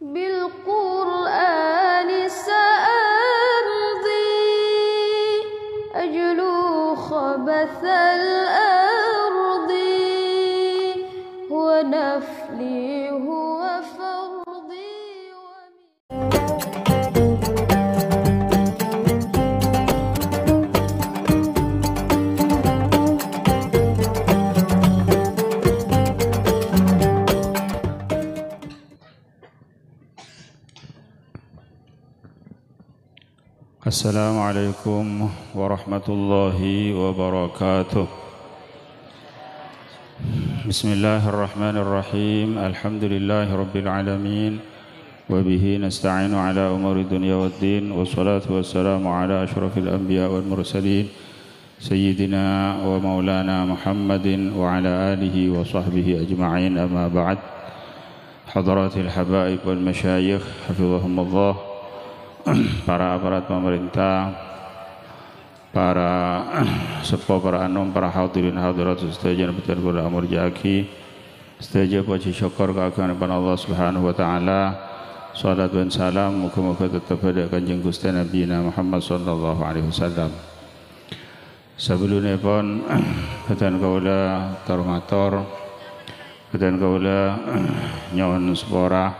بالقرآن سأرضي أجلو خبث الأرض ونفلي هو فرضي Assalamualaikum warahmatullahi wabarakatuh. Bismillahirrahmanirrahim. Alhamdulillahi rabbil alamin. Wa bihi nasta'inu ala umuri dunya waddin. Wassalatu wassalamu ala ashrafil anbiya wal mursalin Sayyidina wa maulana Muhammadin wa ala alihi wa sahbihi ajma'in, amma ba'd. Hadaratil habaib wal masyayikh hafizahumullah, para aparat pemerintah, para sepuh, para anum, para hadirin hadirat sedayan betul kula amur jaki sedaja puji syukur keagungan Allah Subhanahu wa taala. Salat dan salam muga-muga tetap pada Kanjeng Gusti Nabi Muhammad sallallahu alaihi wasallam. Sebelumipun kedan kula termatur, kedan kula nyuwun sepora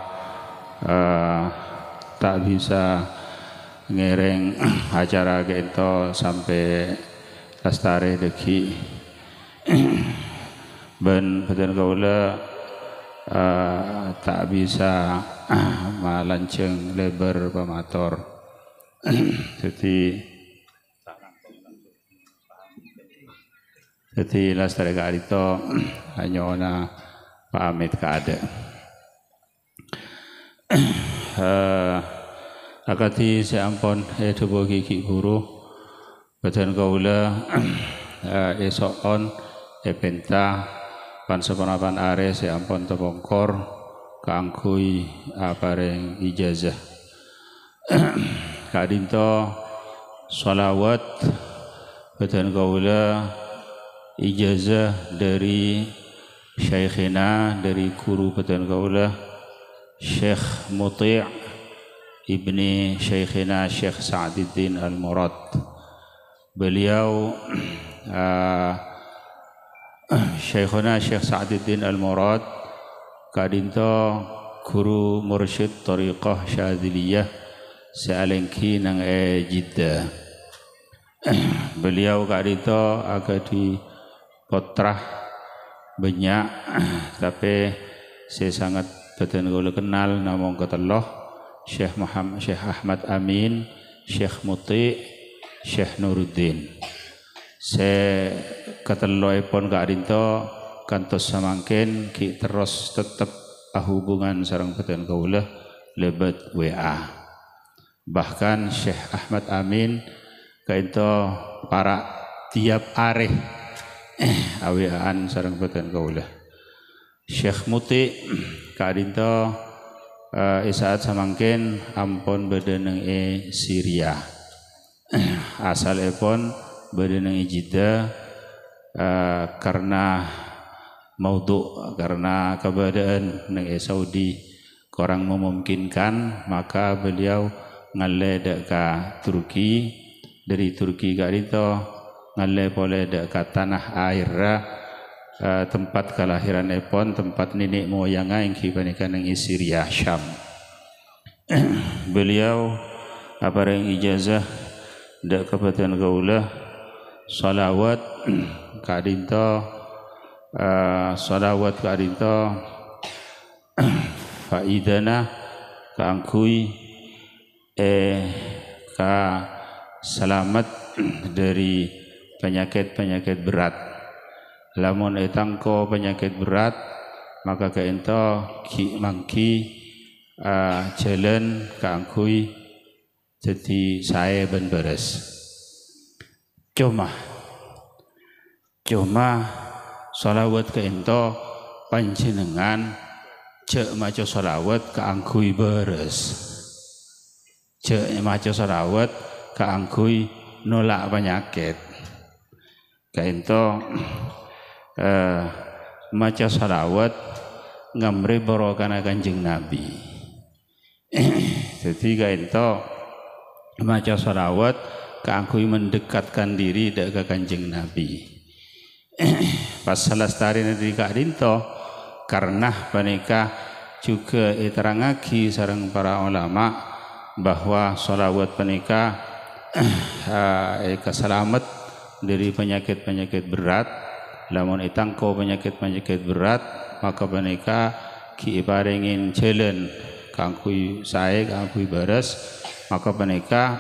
tak bisa ngereng acara kita sampai lestari lagi. Ben beten kaula tak bisa malanceng lebar pamator. Jadi lestari karito hanya ona pamit kada. Akati seampun dhuwur gigi guru badan kaula esokon penta panseponapan are seampun tepongkor kaangkui apareng ijazah. Kadinto sholawat badan kaula ijazah dari syekhina, dari guru badan kaula Syekh Muti' ibni Syekhina Syekh Sa'duddin Al-Murad. Beliau Syekhuna Syekh Sa'duddin Al-Murad kadinto guru mursyid tariqah Syadziliyah sealengki nang Jeddah. Beliau kadinto agak di potrah banyak, tapi saya sangat betul kula kenal namung keteloh Syekh Muhammad, Syekh Ahmad Amin, Syekh Muti', Syekh Nuruddin. Se keteloipun kadinto kantos samangken ki terus tetep hubungan sareng betul kula lebet WA. Bahkan Syekh Ahmad Amin kaito para tiap are awean sareng betul kula. Syekh Muti' kadinto isaat samangken ampun badaneng Syria. Asalepun badaneng Jeddah karena maudhu, karena keberadaan neng Saudi kurang memungkinkan, maka beliau ngaledek ke Turki. Dari Turki kadinto ngale boleh dek ke tanah air tempat kelahiran epon, tempat nenek moyangnya yang kibanikan yang Syria Syam. Beliau apa yang ijazah dak kebetulan kaula salawat kadinto salawat kadinto faidana kaangkui ka selamat dari penyakit-penyakit berat. Lamun etangko penyakit berat, maka kaento ki mangki jalan kaangkui jadi saya ben beres. Cuma sholawat kaento panjenengan cek maca sholawat kaangkui beres. Cek maca sholawat kaangkui nolak penyakit. Kaento maca salawat ngamri barokana Kanjeng Nabi. Jadi kaento maca sholawat kanggo mendekatkan diri ke Kanjeng Nabi. Pas salastari dari karinto karena menika juga terangagi sareng para ulama bahwa sholawat menika keselamat dari penyakit-penyakit berat. Lamun itangko penyakit-penyakit berat maka menika kiiparingin jalan kanggo sae kanggo baras maka menika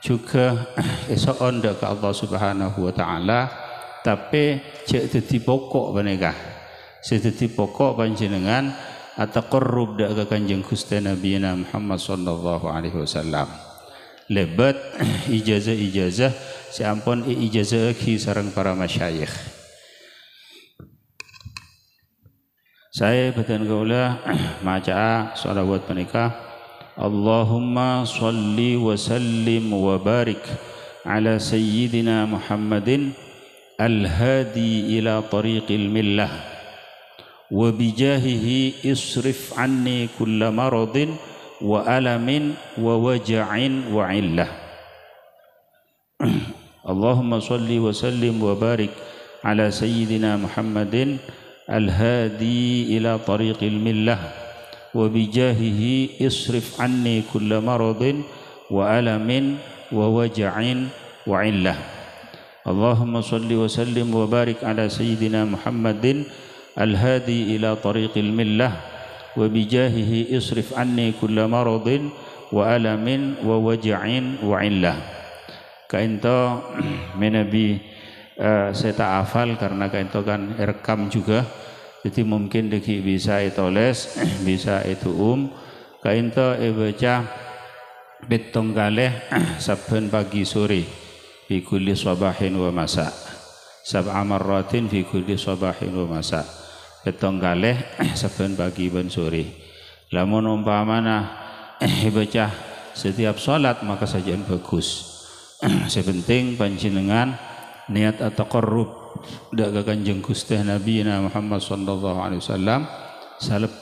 juga esoon ke Allah Subhanahu wa taala tapi cek dadi pokok menika sedadi pokok panjenengan ataqarrub ke Kanjeng Gusti Nabi Muhammad sallallahu alaihi wasallam lebat ijazah sampun ijazah ki sareng para masyayikh. Saya batan kaula maca shalawat menika Allahumma salli wa sallim wa barik ala sayyidina Muhammadin al-hadi ila tariqil millah wa bijahihi isrif anni kulla maradin wa alamin wa waja'in wa illah. Allahumma salli wa sallim wa barik ala sayyidina Muhammadin al-hadi ila tariqil millah wa bijahihi isrif anni kulla maradin wa alamin wa waja'in wa illah. Allahumma salli wa sallim wa barik ala sayyidina Muhammadin al-hadi ila tariqil millah wa bijahihi isrif anni kulla maradin wa alamin wa waja'in wa illah. Kainto menabi saya tak hafal karena kainto kan rekam juga. Jadi mungkin deki bisa itules, bisa itu kainto baca betong kalih saben pagi sore fi kulli sabahin wa masa. Sab'a marratin fi kulli sabahin wa masa. Betong kalih saben pagi ban sore. Lamun umpamana baca setiap salat maka sajian bagus. Sepenting panjenengan niat at-taqarrub daga Kanjeng Gusti Nabi Muhammad sallallahu alaihi wasallam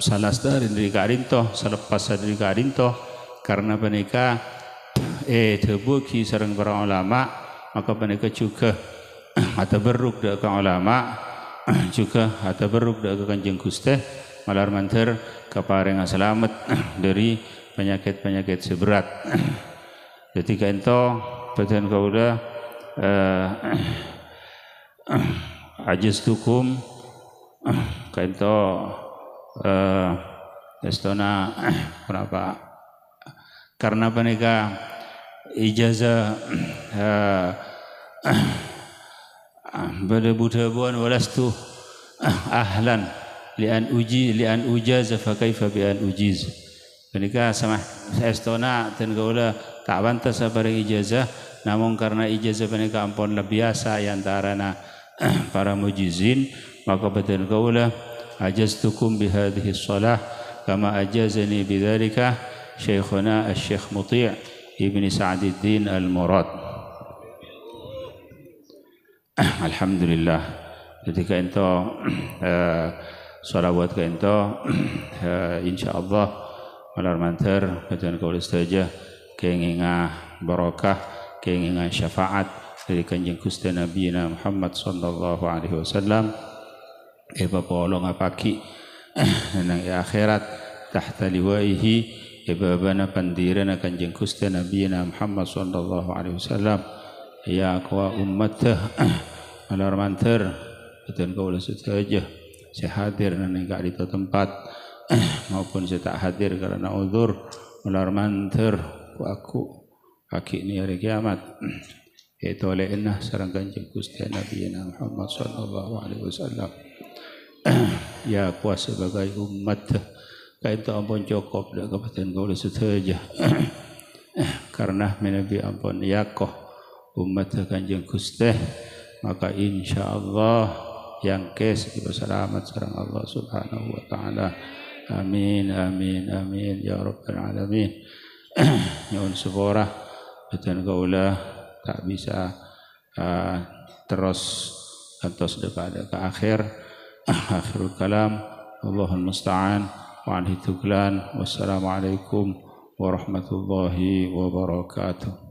salas dari karinto selepas dari karinto karena menika tebuki sareng para ulama maka menika juga atabarruk daga ulama juga atabarruk daga Kanjeng Gusti malar manter kaparenga selamat dari penyakit-penyakit seberat. Jadi kaento badan kaula ajaztukum kaito estona berapa karena menika ijazah badabudabuan walastu ahlan lian ujaza fa kaifa bi an ujiz menika sama estona dan kaula tak pantas sabar ijazah namun karena ijazah menika ampun biasa antarana para mujizin maka badan kaula ajaztukum bi hadhihi shalah kama ajazani bidzalika syekhuna asy-syekh Muti' ibni Sa'duddin al-Murad. Alhamdulillah. Ketika ento shalawat ka ento insyaallah malar mantar badan kaula saja kenging barakah kenging syafaat dari Kanjeng Gusti Nabi Muhammad sallallahu alaihi wasallam papolong apaki nang akhirat tahta liwaihi ibabana pandirana Kanjeng Gusti Nabi Muhammad sallallahu alaihi wasallam ya aqwa ummata malar mantar dan kaula saja saya hadir nang di tempat maupun saya tak hadir karena uzur malar mantar aku kaki ni hari kiamat itu oleh inna sareng Kanjeng Gusti Nabi Muhammad sallallahu alaihi wasallam ya kuasa sebagai umat kaito ampun cukup dak kabupaten kaula saja karena Nabi ampun yakoh umat Kanjeng Gusti maka insyaallah yang kes berselamat sareng Allah Subhanahu wa taala amin amin amin ya rabbal alamin. Nyuwun sepurah badan kaula tak bisa terus daripada ke akhirul kalam Allahul musta'an وعنه الثقلان والسلام عليكم ورحمة الله وبركاته.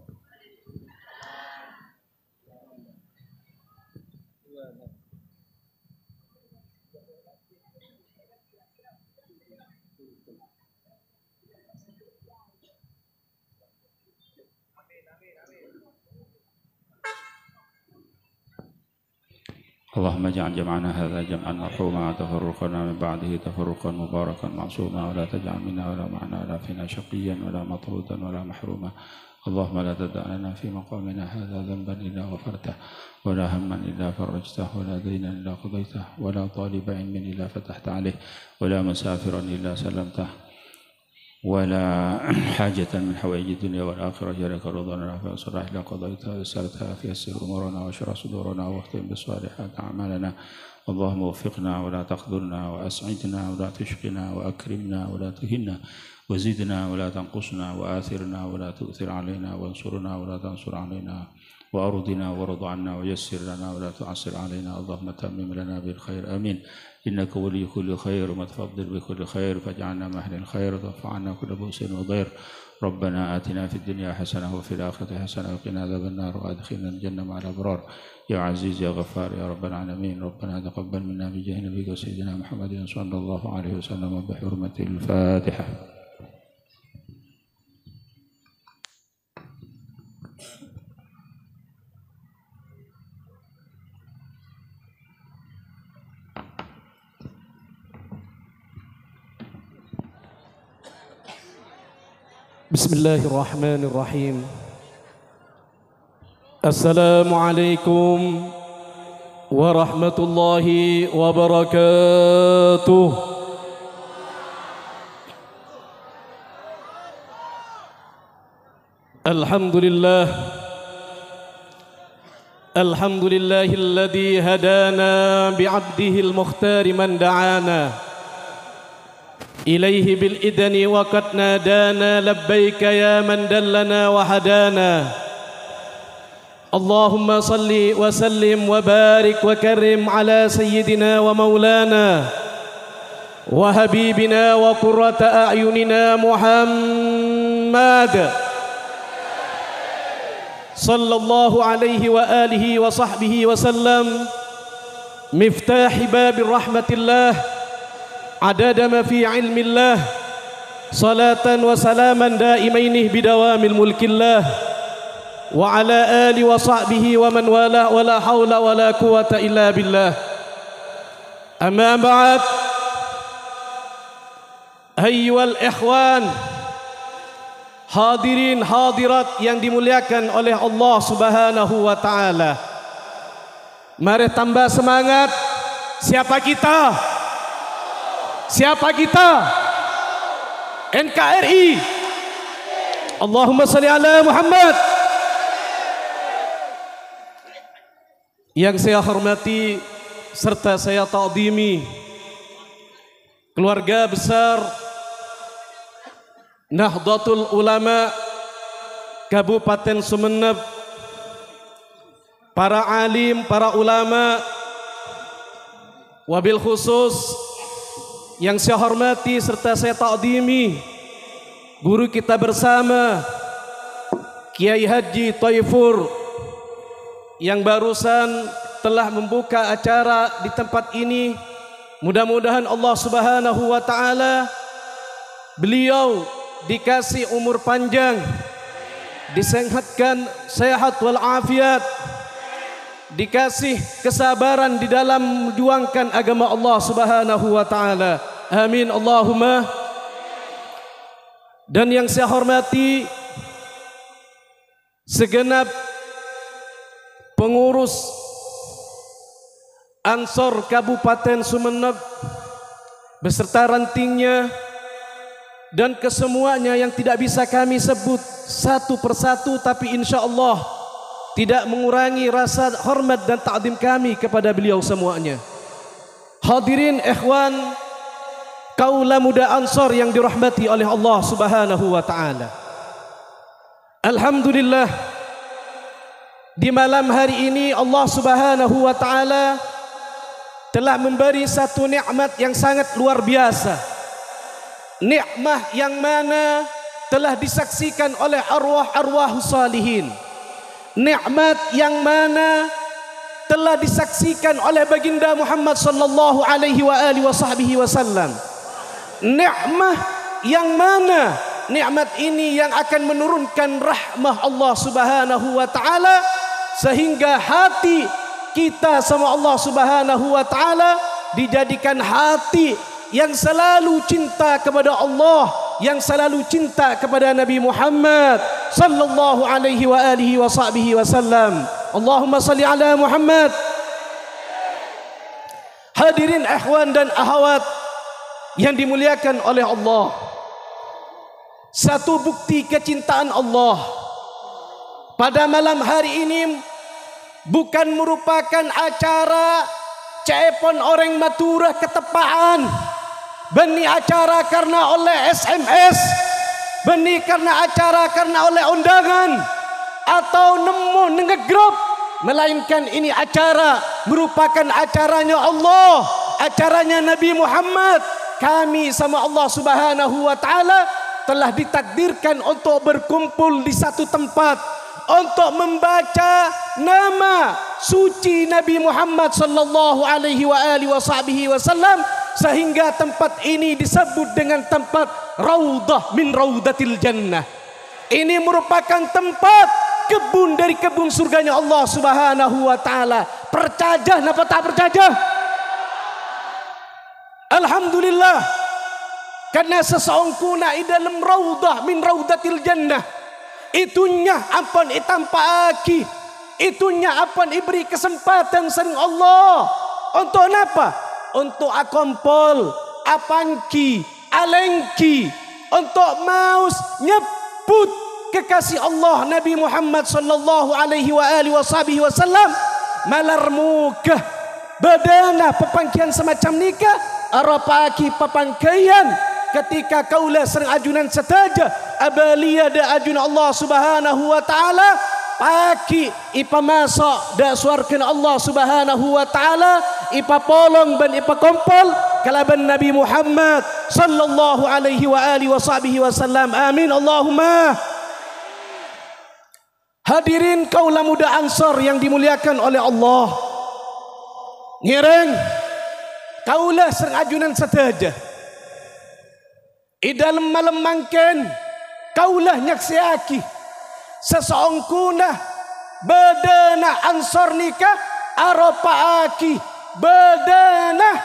اللهم اجعل جمعنا هذا جمعا مرحوما وتفرقنا من بعده تفرقا مباركا معصوما ولا تجعل منا ولا معنا ولا فينا شقيا ولا مطرودا ولا محروما. اللهم لا تدع لنا في مقامنا هذا ذنبا إلا غفرته ولا هما إلا فرجته ولا دينا إلا قضيته ولا طالب علم إلا فتحت عليه ولا مسافرا إلا سلمته ولا حاجة من حوائج الدنيا والآخرة لك رضانا فأصلح إلى قضيتها ويسرتها فيسر أمورنا واشرح صدورنا واختم بالصالحات أعمالنا. اللهم وفقنا ولا تخذلنا وأسعدنا ولا تشقنا وأكرمنا ولا تهنا وزدنا ولا تنقصنا وآثرنا ولا تؤثر علينا وانصرنا ولا تنصر علينا وأرضنا وارض عنا ويسر لنا ولا تعسر علينا. اللهم تمم لنا بالخير آمين. إنك ولي كل خير ومتفضل بكل خير فاجعلنا مهل الخير وارفع عنا كل بؤس وضير. ربنا آتنا في الدنيا حسنة وفي الآخرة حسنة وقنا عذاب النار وأدخلنا الجنة مع الأبرار يا عزيز يا غفار يا رب العالمين. ربنا تقبل منا بجاه نبيك سيدنا محمد صلى الله عليه وسلم بحرمة الفاتحة. Bismillahirrahmanirrahim. Assalamualaikum warahmatullahi wabarakatuh. Alhamdulillah. Alhamdulillahilladzi hadana bi'abdihil mukhtari man da'ana إليه بالإذن وقد نادانا لبيك يا من دلنا وهدانا. اللهم صل وسلم وبارك وكرم على سيدنا ومولانا وحبيبنا وقرة أعيننا محمد صلى الله عليه وآله وصحبه وسلم مفتاح باب رحمة الله عدد ما في علم الله صلاة وسلاما دائمين بدوام الملك الله وعلى آله وصحبه ومن والاه ولا حول ولا قوة إلا بالله. أما بعد أيها الإخوان hadirin hadirat yang dimuliakan oleh Allah Subhanahu wa taala, mari tambah semangat. Siapa kita? Siapa kita? NKRI. Allahumma salli ala Muhammad. Yang saya hormati serta saya ta'zimi keluarga besar Nahdlatul Ulama Kabupaten Sumeneb, para alim, para ulama, wabil khusus yang saya hormati serta saya ta'zimi guru kita bersama Kiai Haji Thaifur yang barusan telah membuka acara di tempat ini. Mudah-mudahan Allah Subhanahu wa taala beliau dikasih umur panjang, disehatkan sehat wal afiat, dikasih kesabaran di dalam memperjuangkan agama Allah Subhanahu wa taala. Amin Allahumma. Dan yang saya hormati segenap pengurus Ansor Kabupaten Sumeneb beserta rantingnya dan kesemuanya yang tidak bisa kami sebut satu persatu, tapi insya Allah tidak mengurangi rasa hormat dan ta'zim kami kepada beliau semuanya. Hadirin ikhwan, kaula muda Ansor yang dirahmati oleh Allah Subhanahu wa taala. Alhamdulillah, di malam hari ini Allah Subhanahu wa taala telah memberi satu nikmat yang sangat luar biasa. nikmat yang mana telah disaksikan oleh arwah-arwah salihin, nikmat yang mana telah disaksikan oleh baginda Muhammad sallallahu alaihi wasallam, nikmat yang mana nikmat ini yang akan menurunkan rahmah Allah Subhanahu wa taala sehingga hati kita sama Allah Subhanahu wa taala dijadikan hati yang selalu cinta kepada Allah, yang selalu cinta kepada Nabi Muhammad sallallahu alaihi wasallam. Allahumma salli ala Muhammad. Hadirin ikhwan dan akhwat yang dimuliakan oleh Allah, satu bukti kecintaan Allah pada malam hari ini bukan merupakan acara cepon orang Madura ketepaan, beni acara karena oleh SMS, beni karena acara karena oleh undangan atau nemu ngegrup, melainkan ini acara merupakan acaranya Allah, acaranya Nabi Muhammad. Kami sama Allah Subhanahu wa taala telah ditakdirkan untuk berkumpul di satu tempat untuk membaca nama suci Nabi Muhammad sallallahu alaihi wasallam, sehingga tempat ini disebut dengan tempat Raudah min Raudatil Jannah. Ini merupakan tempat kebun dari kebun surganya Allah Subhanahu wa taala. Percaya napa tak percaya? Alhamdulillah, karena seseorang di dalam Raudah min Raudatil Jannah, itunya ampun itampaki, itunya ampun diberi kesempatan sering Allah untuk apa? Untuk akompol, apangki, alengki, untuk maus nyebut kekasih Allah Nabi Muhammad sallallahu alaihi wasallam malar muka badana pepangkian semacam nikah arapaki pepangkian ketika kaulah serang ajunan setaja abalia da ajun Allah Subhanahu wa taala paki ipa masuk da suarkan Allah Subhanahu wa taala ipa polong ban ipa kompol kalaban Nabi Muhammad sallallahu alaihi wasallam. Amin Allahumma. Hadirin kaulah muda Ansar yang dimuliakan oleh Allah, ngireng kaulah serang ajunan setaja i dalam malam mangken kaulah nyaksiaki seseorang kuna bedana Ansar nikah aropaaki bedana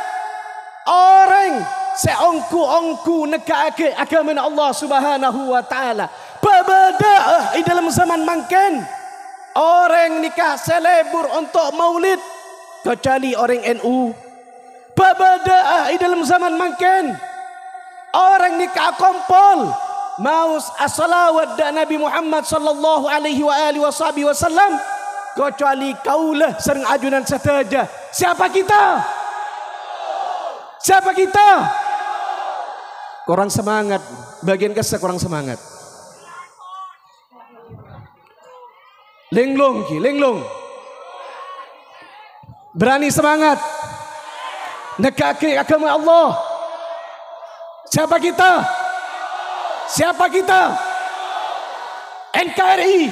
orang seongku-ongku nekaake agama Allah Subhanahu wa taala. Berbeda di dalam zaman mangken orang nikah selebur untuk maulid kecuali orang NU. Berbeda di dalam zaman mangken orang nikah kompol maus as-salawat da Nabi Muhammad sallallahu alaihi wasallam kecuali kaulah sering ajunan setaja. Siapa kita? Siapa kita? Kurang semangat, bagian kesa kurang semangat. Lenglong ki, lenglong. Berani semangat. Nekake agama Allah. Siapa kita? Siapa kita? NKRI.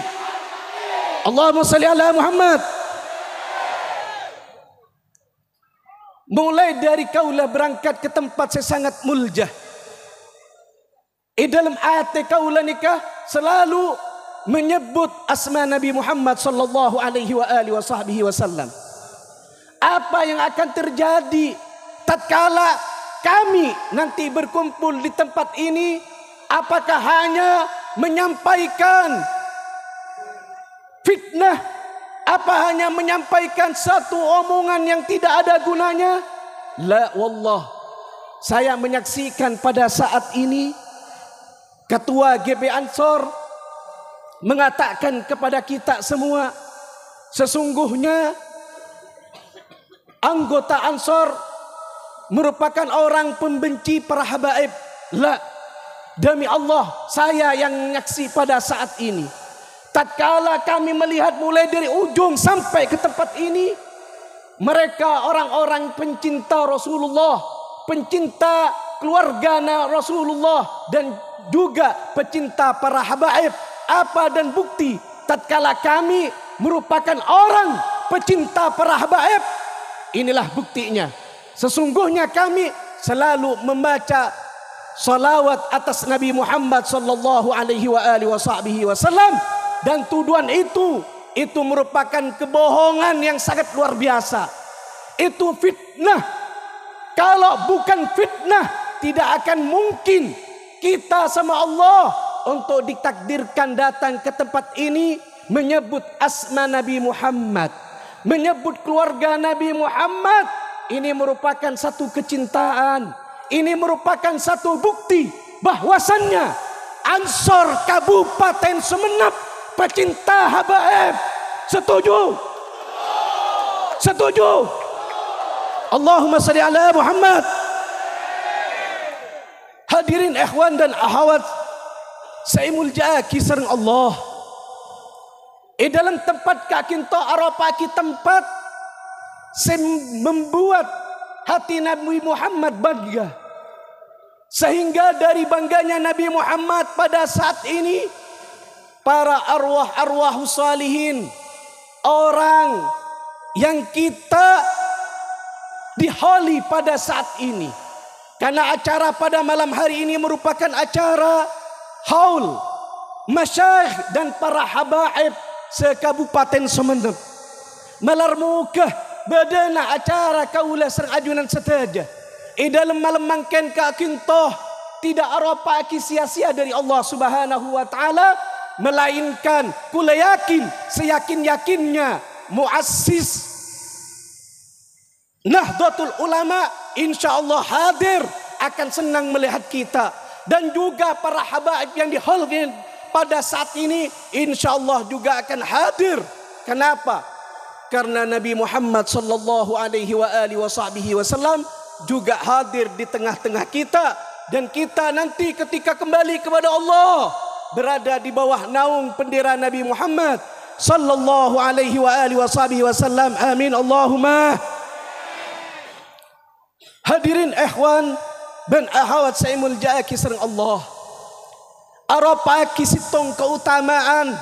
Allahumma salli ala Muhammad. Mulai dari kaulah berangkat ke tempat saya sangat muljah. Dalam ayat kaulah nikah selalu menyebut asma Nabi Muhammad sallallahu alaihi wasallam. Apa yang akan terjadi tatkala kami nanti berkumpul di tempat ini? Apakah hanya menyampaikan fitnah? Apa hanya menyampaikan satu omongan yang tidak ada gunanya? La wallah. Saya menyaksikan pada saat ini Ketua GB Ansor mengatakan kepada kita semua, sesungguhnya anggota Ansor merupakan orang pembenci para habaib. La, demi Allah saya yang menyaksi pada saat ini. Tatkala kami melihat mulai dari ujung sampai ke tempat ini, mereka orang-orang pencinta Rasulullah, pencinta keluarga Rasulullah dan juga pecinta para habaib. Apa dan bukti tatkala kami merupakan orang pecinta para habaib? Inilah buktinya. Sesungguhnya kami selalu membaca salawat atas Nabi Muhammad sallallahu alaihi wasallam, dan tuduhan itu merupakan kebohongan yang sangat luar biasa. Itu fitnah. Kalau bukan fitnah, tidak akan mungkin kita sama Allah untuk ditakdirkan datang ke tempat ini menyebut asma Nabi Muhammad, menyebut keluarga Nabi Muhammad. Ini merupakan satu kecintaan. Ini merupakan satu bukti bahwasannya Ansor Kabupaten Sumeneb pecinta habaib. Setuju? Setuju? Allahumma salli ala Muhammad. Hadirin ikhwan dan akhwat saya muljaki sareng Allah. Dalam tempat kakinto aropaki tempat saya membuat hati Nabi Muhammad bangga. Sehingga dari bangganya Nabi Muhammad pada saat ini, para arwah-arwah salihin, orang yang kita diholi pada saat ini, karena acara pada malam hari ini merupakan acara haul masyayikh dan para habaib se-Kabupaten Sumeneb. Malar mukah badana acara kaula serang ajunan sedaja. Dalam malam mangken kakintoh tidak aropaki sia-sia dari Allah Subhanahu wa taala, melainkan kula yakin seyakin-yakinnya muassis Nahdlatul Ulama insyaallah hadir, akan senang melihat kita, dan juga para habaib yang diholkin pada saat ini insyaallah juga akan hadir. Kenapa? Karena Nabi Muhammad sallallahu alaihi wasallam juga hadir di tengah-tengah kita, dan kita nanti ketika kembali kepada Allah berada di bawah naung bendera Nabi Muhammad sallallahu alaihi wasallam. Amin Allahumma. Hadirin ikhwan dan akhwat saya muljaki sareng Allah. Aropaki sitong keutamaan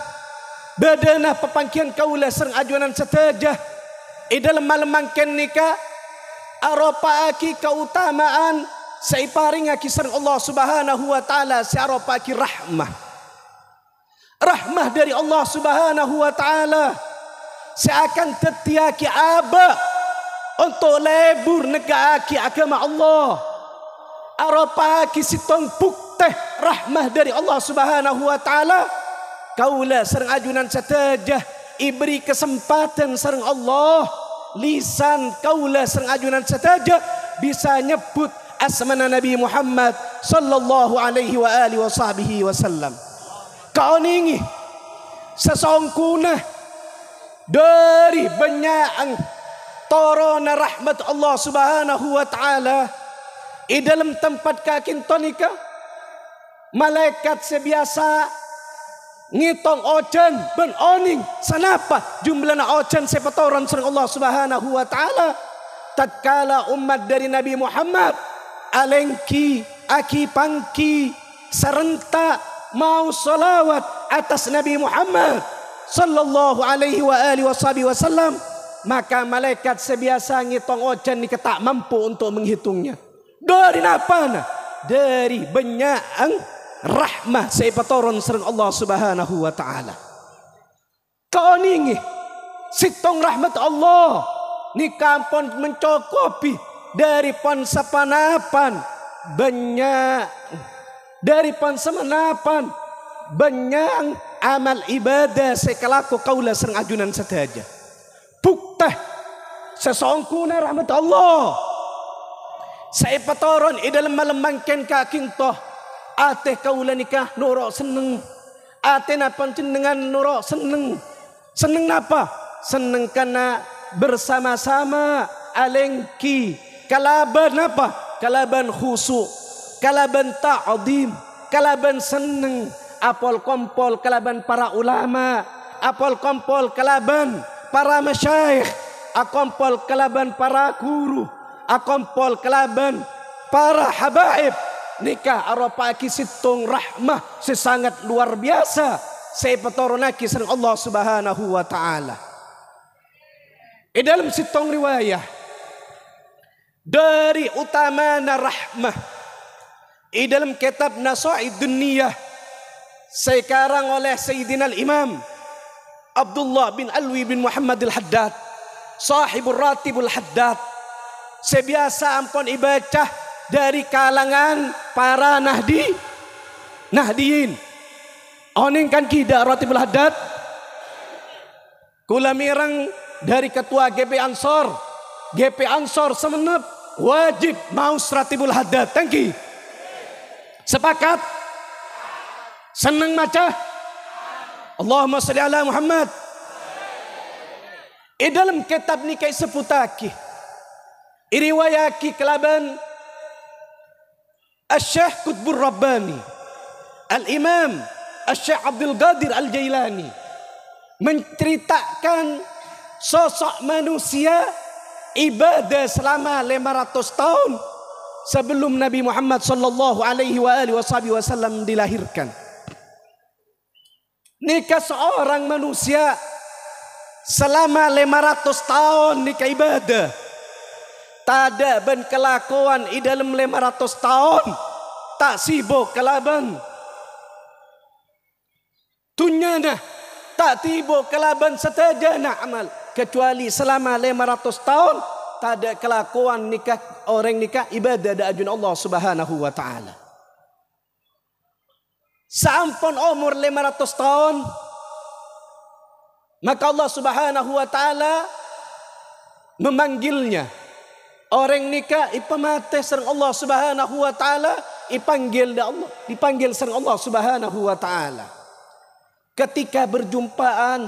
badana pepangkian kaula sareng ajunan setajah. Dalam malam mangken nikah aropaki keutamaan saya paringaki sareng Allah Subhanahu wa taala, saya aropaki rahmah. Rahmah dari Allah Subhanahu wa taala. Saya akan tetiaki aba untuk lebur negaaki agama Allah. Aropaki sitong bukteh rahmah dari Allah Subhanahu wa taala. Kaula sareng ajunan setajah iberi kesempatan sareng Allah, lisan kaula sareng ajunan setajah bisa nyebut asma Nabi Muhammad sallallahu alaihi wasallam. Kauningi sesongkuna dari banyak torona rahmat Allah Subhanahu wa taala dalam tempat kakin tonika, malaikat sebiasa ngitung ojan ben oning sanapa jumlahna ojan sepatoran sareng Allah Subhanahu wa taala. Tatkala umat dari Nabi Muhammad alengki aki pangki serentak mau salawat atas Nabi Muhammad sallallahu alaihi wasallam, maka malaikat sebiasa ngitung ojan ni tak mampu untuk menghitungnya. Dari apa? Dari banyak rahmah seipatoron serang Allah Subhanahu wa taala. Kau ningi sitong rahmat Allah ni kampon mencokopi dari pon sapanapan banyak, dari pon samanapan banyak amal ibadah sekalaku kaula serang ajunan setaja. Buktah sesongkuna rahmat Allah saya patoron dalam malam mangken kakintoh ateh kaula nikah nurok seneng, ateh napan cendengan nurok seneng. Seneng napa? Seneng karena bersama-sama alengki kalaban apa? Kalaban khusyuk, kalaban ta'zim, kalaban seneng, apol kompol kalaban para ulama, apol kompol kalaban para masyayikh, akompol kalaban para guru, akompol kalaban para habaib nikah aropaki situng rahmah sesangat luar biasa saya petoronaki sareng Allah Subhanahu wa taala. Dalam situng riwayah dari utamana rahmah dalam kitab Nasaid Dunia sekarang oleh Sayyidina Imam Abdullah bin Alwi bin Muhammad al-Haddad sahibul ratibul Haddad. Sebiasa ampun ibaca dari kalangan para nahdiyin. Oning kan kida ratibul Haddad. Kula mirang dari ketua GP Ansor semenep wajib mau ratibul Haddad. Tangki. Sepakat? Senang maca? Allahumma salli ala Muhammad. Dalam kitab nikai seputaki iriwayaki kelaban Asy-Syaikh Qutbur Rabbani Al-Imam Asy-Syaikh Abdul Qadir Al-Jailani menceritakan sosok manusia ibadah selama 500 tahun sebelum Nabi Muhammad sallallahu alaihi wasallam dilahirkan. Nikah seorang manusia selama 500 tahun nikah ibadah. Tada ben kelakuan di dalam 500 tahun tak sibuk kelaban. Tunyana tak sibuk kelaban setajana amal kecuali selama 500 tahun tak ada kelakuan nikah orang nikah ibadah da ajun Allah Subhanahu wa taala. Sampun umur 500 tahun maka Allah Subhanahu wa taala memanggilnya. Orang nikah ipamate sareng Allah Subhanahu wa taala dipanggil sareng Allah Subhanahu wa taala. Ketika berjumpaan,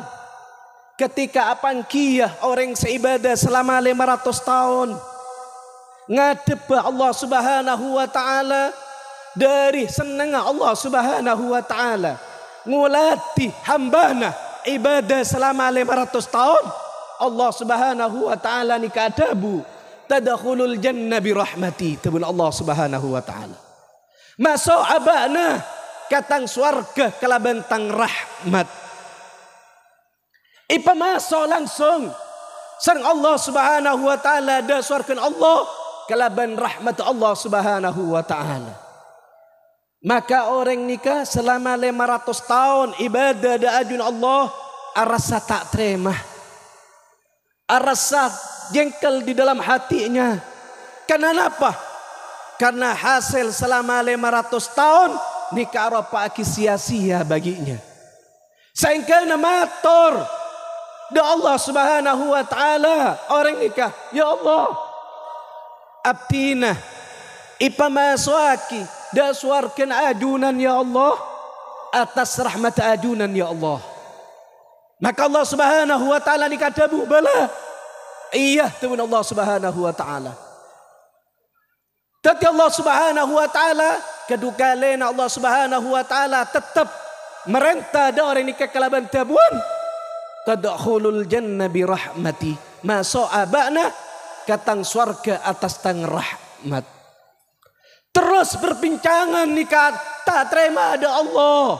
ketika apan kiyah orang seibadah selama 500 tahun ngadep Allah Subhanahu wa taala dari senang Allah Subhanahu wa taala ngulati hambana ibadah selama 500 tahun Allah Subhanahu wa taala nikah adabu tadkhulul jannah bi rahmati tabun Allah Subhanahu wa taala. Masuk abana katang swarga kalabentang rahmat. Ipa masuk langsung sang Allah Subhanahu wa taala da swargan Allah kalaban rahmat Allah Subhanahu wa taala. Maka orang nikah selama 500 tahun ibadah da ajun Allah arasa tak terima. Arasa jengkel di dalam hatinya. Karena apa? Karena hasil selama 500 tahun nikah aropaki sia-sia baginya. Sehingga matur da Allah Subhanahu wa taala orang nikah, ya Allah abdina ipamaswaki da suarkan ajunan ya Allah atas rahmat ajunan ya Allah. Maka Allah Subhanahu wa taala nikah dabu bala iya tuhan Allah Subhanahu wa taala. Tapi Allah Subhanahu wa taala kedukaleuna Allah Subhanahu wa taala tetap merentah da orang nikah kalaban tabuan tadkhulul jannah bi rahmati ma so'abana katang swarga atas tang rahmat. Terus berbincangan nikah tak terima ada Allah.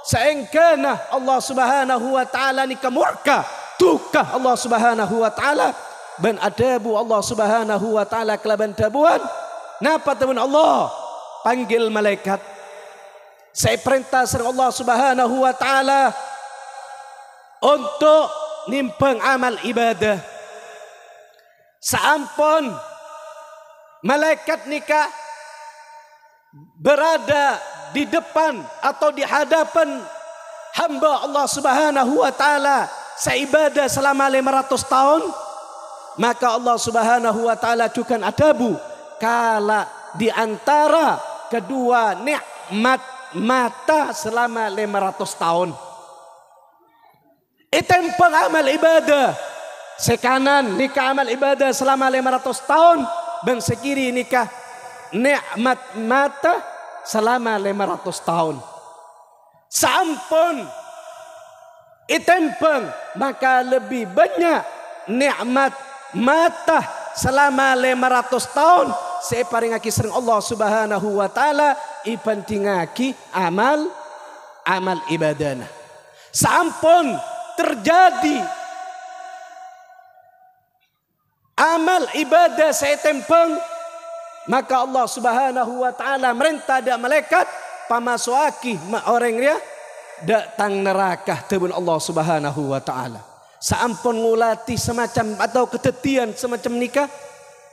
Saengkana Allah Subhanahu wa taala nikah murka tukah Allah Subhanahu wa taala ban adabu Allah Subhanahu wa taala kelaban tabuan. Napa teman Allah panggil malaikat. Saya perintah sareng Allah Subhanahu wa taala untuk nimpang amal ibadah. Saampun malaikat nikah berada di depan atau di hadapan hamba Allah Subhanahu wa taala seibadah selama 500 tahun, maka Allah Subhanahu wa taala cukan adabu kala di antara kedua nikmat mata selama 500 tahun. Itempang amal ibadah. Sekanan nikah amal ibadah selama 500 tahun. Dan sekiri nikah nikmat mata selama 500 tahun. Sampun itempang maka lebih banyak nikmat mata selama 500 tahun saya paringaki sering Allah Subhanahu wa taala ipentingaki amal ibadana. Sampun terjadi amal ibadah saya tempeng, maka Allah Subhanahu wa taala merintah ada malaikat pamasuaki orang dia datang neraka tebun Allah Subhanahu wa taala. Sampun ngulati semacam atau ketetian semacam nikah,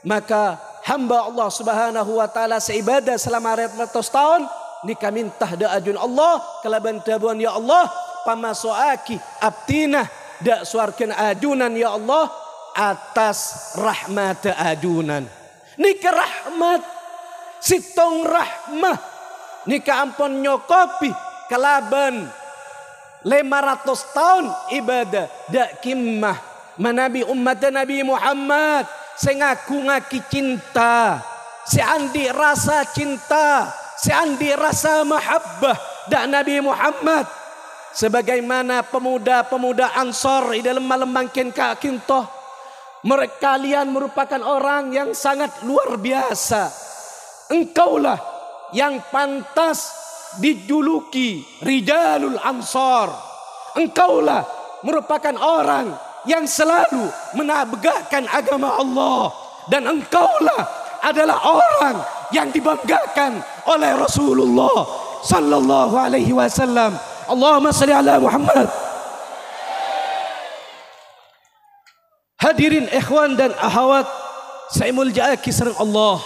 maka hamba Allah Subhanahu wa taala seibadah selama 100 tahun nikah mintah da ajun Allah kalaban tabuan ya Allah pamasuaki abtina da suarkan ajunan ya Allah atas rahmat ajunan. Nikah rahmat sitong rahmah nikah ampun nyokopi kalaban 500 tahun ibadah dak kimmah manabi umat Nabi Muhammad sengaku ngaki cinta seandi rasa cinta seandi rasa mahabbah dak Nabi Muhammad sebagaimana pemuda-pemuda Ansor di dalam malam bangkin kakintoh mereka kalian merupakan orang yang sangat luar biasa. Engkaulah yang pantas dijuluki Rijalul Ansor. Engkaulah merupakan orang yang selalu menegakkan agama Allah. Dan engkaulah adalah orang yang dibanggakan oleh Rasulullah sallallahu alaihi wasallam. Allahumma salli ala Muhammad. Hadirin ikhwan dan akhwat saya mulja'aki sareng Allah.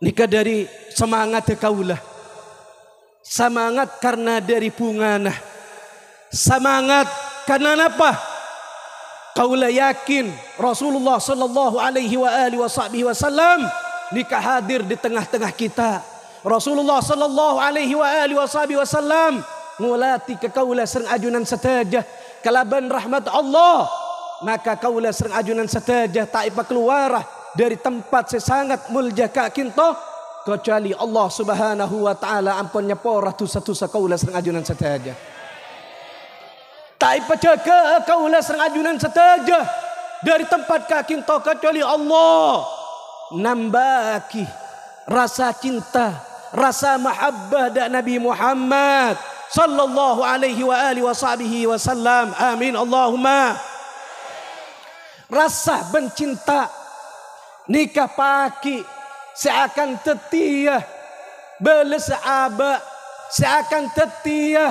Nikah dari semangat kaulah. Semangat karena dari punganah. Semangat karena apa? Kaulah yakin Rasulullah sallallahu alaihi wasallam nikah hadir di tengah-tengah kita. Rasulullah sallallahu alaihi wasallam ngulati ke kaulah sereng ajunan satajah kalaban rahmat Allah, maka kaulah sereng ajunan satajah tak ipa keluarah dari tempat sesangat mulja kakintoh kecuali Allah Subhanahu wa taala ampun nyepora tusa-tusa kaulah sereng ajunan satajah. Tak ipa jaga kaulah sereng ajunan satajah dari tempat kakintoh kecuali Allah nambaki rasa cinta, rasa mahabbah da Nabi Muhammad sallallahu alaihi wasallam. Amin Allahumma. Rasa bencinta nikah paki seakan tetiyah beles aba seakan tetiyah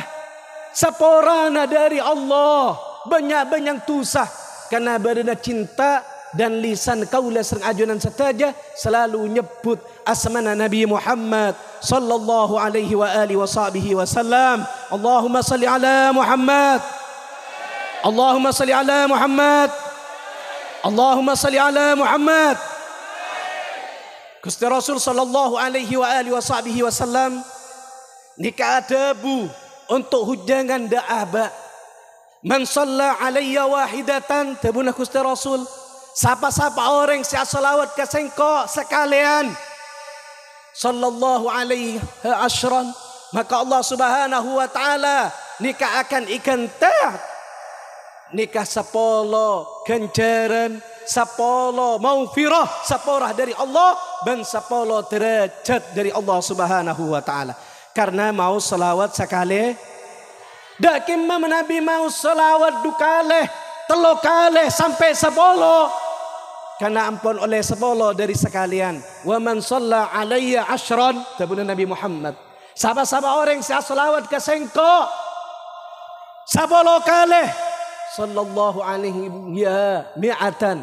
saporana dari Allah banyak-banyak tusah karena berada cinta dan lisan kaulah sereng ajunan saja selalu nyebut asmana Nabi Muhammad sallallahu alaihi wasallam. Allahumma salli ala Muhammad. Allahumma salli ala Muhammad. Allahumma salli ala Muhammad. Gusti Rasul sallallahu alaihi wasallam nikah adabu untuk hujangan da'aba. Man shalla alayya wahidatan tabuna Gusti Rasul. Siapa-siapa orang yang salawat ke sengko sekalian sallallahu alaihi asyran, maka Allah Subhanahu wa taala nikah akan ikan teh nikah sapolo ganjaran sapolo maufirah saporah dari Allah dan sapolo derajat dari Allah Subhanahu wa taala karena mau salawat sekali dak kimma Nabi mau salawat dukale telo kali sampai sapolo karena ampun oleh sepuluh dari sekalian. Wa man shalla alayya asyran tabuna Nabi Muhammad. Sahabat-sahabat orang yang salawat ke sengko 10 kali sallallahu alaihi ya mi'atan.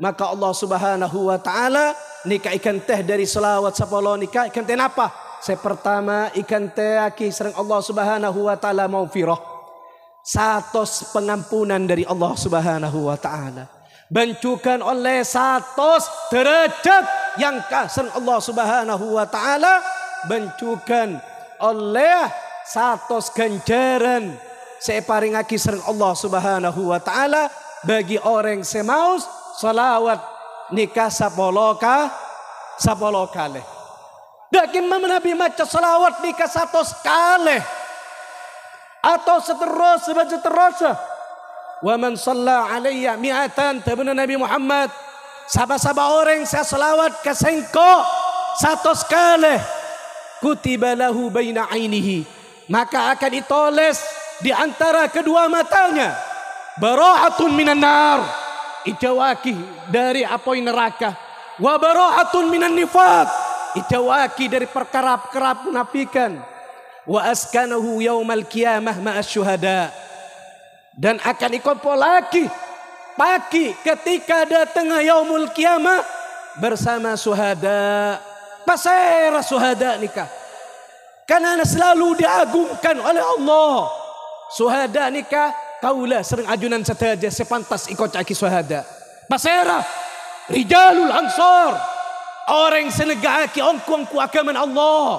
Maka Allah Subhanahu wa taala nikah ikan teh dari salawat 10 nikah ikan teh apa? Saya pertama ikan teh aki sereng Allah Subhanahu wa taala maufirah. Satos pengampunan dari Allah Subhanahu wa taala. Bancukan oleh 100 derajat yang kasih Allah Subhanahu wa taala, bancukan oleh 100 ganjaran saya paringaki sareng Allah Subhanahu wa taala bagi orang semaus salawat nikah 10 kali. Dakin Nabi maca salawat nikah 100 kali atau seterusnya. Wa man shalla alayya mi'atan tabuna Nabi Muhammad Saba-saba orang saya selawat ke sengko satu sekali, kutiba lahu baina ainihi, maka akan ditulis di antara kedua matanya, bara'atun minan nar, ijawaki dari api neraka, wa bara'atun minan nifaq, ijawaki dari perkara-perkara munafikan, wa askanahu yaumal qiyamah ma'as syuhada, dan akan dikumpul lagi pagi ketika datang yaumul qiyamah bersama syuhada. Pasera syuhada nikah, karena selalu diagungkan oleh Allah. Syuhada nikah kaulah sering ajunan saja sepantas ikut caki syuhada. Pasera rijalul ansar, orang senegaki ongku agaman Allah,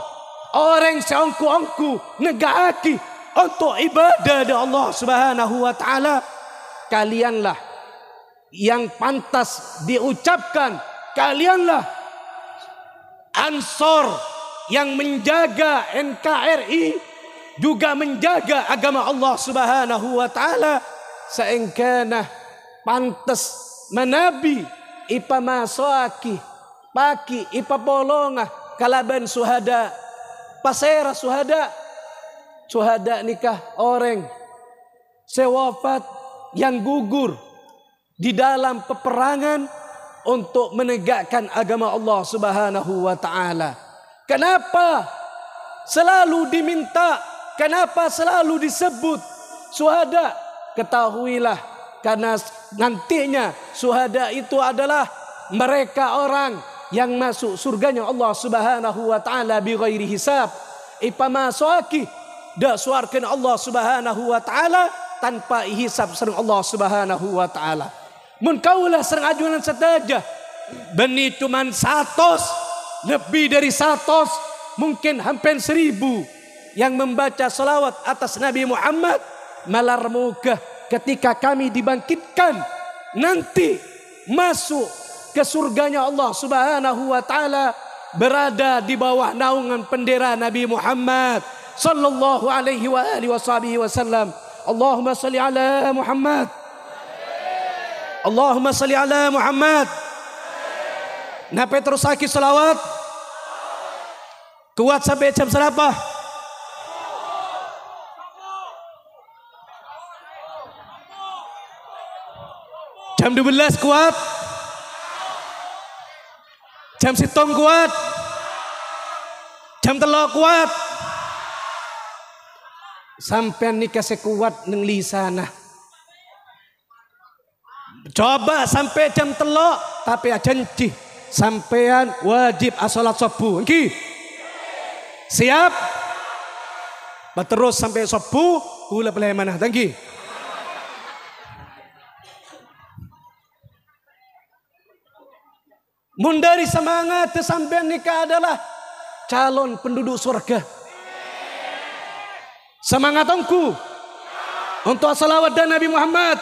orang seongku negaki untuk ibadah dari Allah Subhanahu wa taala. Kalianlah yang pantas diucapkan, kalianlah Ansor yang menjaga NKRI, juga menjaga agama Allah Subhanahu wa taala. Seengkana pantas manabi ipa masaki paki ipa bolonga kalaban suhada. Pasera suhada, suhada nikah orang sewafat yang gugur di dalam peperangan untuk menegakkan agama Allah Subhanahu wa taala. Kenapa selalu diminta? Kenapa selalu disebut syuhada? Ketahuilah, karena nantinya syuhada itu adalah mereka orang yang masuk surganya Allah Subhanahu wa taala bi ghairi hisab. Ipa masaki da suarkan Allah Subhanahu wa taala tanpa hisab sareng Allah Subhanahu wa taala. Mun kaulah serang ajunan saja, beni cuman 100, lebih dari 100, mungkin hampir 1000 yang membaca salawat atas Nabi Muhammad, malar muka ketika kami dibangkitkan nanti masuk ke surganya Allah Subhanahu wa taala, berada di bawah naungan bendera Nabi Muhammad sallallahu alaihi wa alihi wasallam. Allahumma salli ala Muhammad, Allahumma salli ala Muhammad. Napa terus lagi salawat kuat sampai jam berapa? Jam 12 kuat, jam 7 kuat, jam 3 kuat, sampai nikah sekuat neng lisana. Coba sampai jam 3, tapi janji sampean wajib asolat subuh. Nggih. Siap? Terus sampai subuh kula pelai manah. Nggih. Mun dari semangat sampean nikah adalah calon penduduk surga. Semangat ongku untuk salawat dan Nabi Muhammad.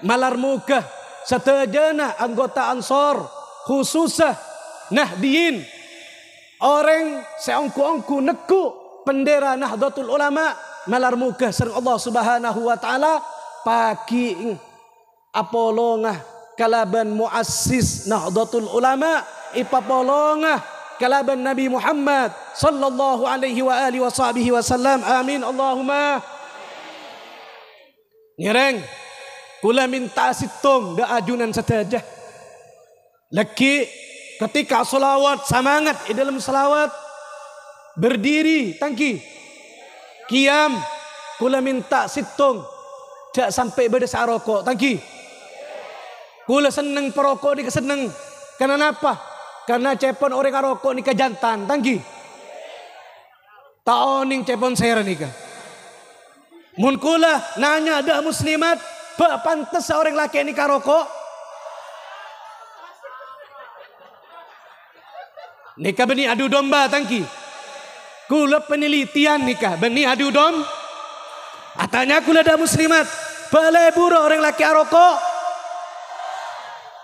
Malar muka setajana anggota Ansor khususah Nahdiyin, orang seongku-ongku neku bendera Nahdlatul Ulama, malar muka sareng Allah Subhanahu wa taala pagi apolongah kalaban muassis Nahdlatul Ulama, ipapolongah kalaban Nabi Muhammad sallallahu alaihi wa alihi wasallam. Amin Allahumma. Nyereng kula minta situng da ajunan saja. Laki ketika salawat semangat di dalam salawat berdiri tangki kiam kula minta situng jak sampai berdesa rokok tangki. Kula seneng perokok ni keseneng. Karena apa? Karena cepon orang rokok ni kejantan tangki. Taoning cepon saya nikah. Mun kula nanya ada muslimat, ba pantas seorang laki ni karokok? Nikah beni adu domba tangki. Kula penelitian nikah beni adu dom. Atanya kula ada muslimat, ba lebur orang laki arokok?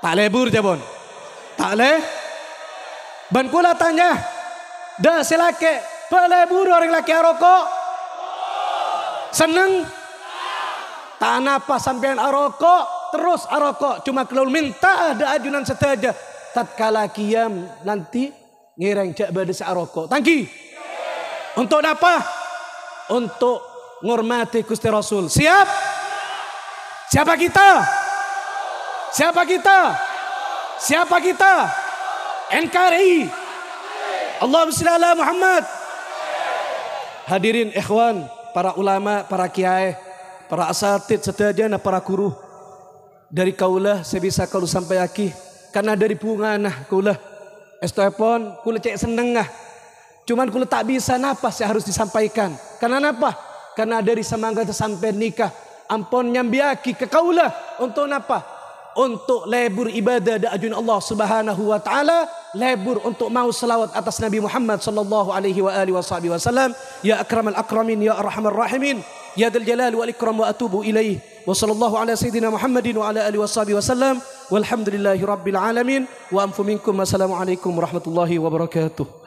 Tak lebur jabon. Tak le. Ban kula tanya, dah selake, ba lebur orang laki arokok? Seneng? Tak napa sampean arokok terus arokok. Cuma kalau minta ada ajunan setaja. Tatkala kiam nanti ngireng cak bade arokok. Tangki. Untuk apa? Untuk ngormati Gusti Rasul. Siap? Siapa kita? Siapa kita? Siapa kita? NKRI. Allahumma shalli ala Muhammad. Hadirin ikhwan, para ulama, para kiai, para asatid sedajana, para guru. Dari kaulah saya bisa kalau sampai aki. Karena dari punganah kaulah. Estepon kula cek seneng ah. Cuman kula tak bisa napa saya harus disampaikan. Karena napa? Karena dari semangga sampai nikah. Ampun nyambiaki ke kaulah untuk napa? Untuk lebur ibadah da ajun Allah Subhanahu wa taala, lebur untuk mau selawat atas Nabi Muhammad sallallahu alaihi wa alihi wasallam. Ya akramal akramin, ya arhamar rahimin, ya dzal jalali wal ikram, wa atubu ilaih. Wa sallallahu ala sayidina Muhammadin wa ala alihi wasallam. Walhamdulillahi rabbil alamin. Wa anfu minkum. Wassalamualaikum warahmatullahi wabarakatuh.